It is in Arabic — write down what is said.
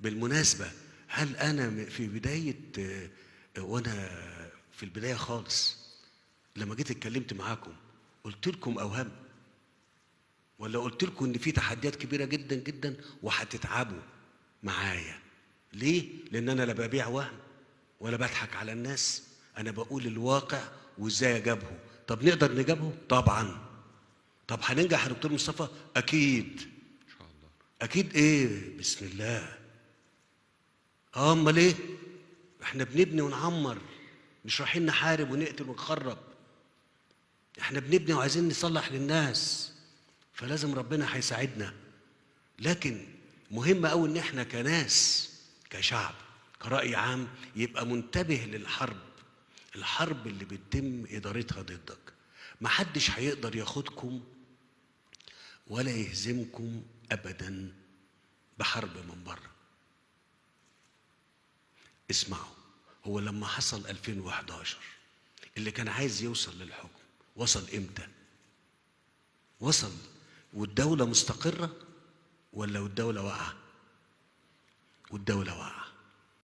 بالمناسبة هل أنا في بداية وأنا في البداية خالص لما جيت اتكلمت معاكم قلت لكم أوهام؟ ولا قلت لكم إن في تحديات كبيرة جدا جدا وهتتعبوا معايا؟ ليه؟ لأن أنا لا ببيع وهم ولا بضحك على الناس، أنا بقول الواقع وإزاي أجابهه. طب نقدر نجابهه؟ طبعا. طب هننجح يا دكتور مصطفى؟ أكيد. ان شاء الله. أكيد إيه؟ بسم الله. أمال إيه؟ إحنا بنبني ونعمر، مش رايحين نحارب ونقتل ونخرب. إحنا بنبني وعايزين نصلح للناس، فلازم ربنا هيساعدنا. لكن مهم أوي إن إحنا كناس، كشعب، كرأي عام، يبقى منتبه للحرب، الحرب اللي بتتم إدارتها ضدك. محدش هيقدر ياخدكم ولا يهزمكم أبدا بحرب من بره. اسمعوا، هو لما حصل 2011 اللي كان عايز يوصل للحكم وصل امتى؟ وصل والدولة مستقرة ولا والدولة واقعة؟ والدولة واقعة.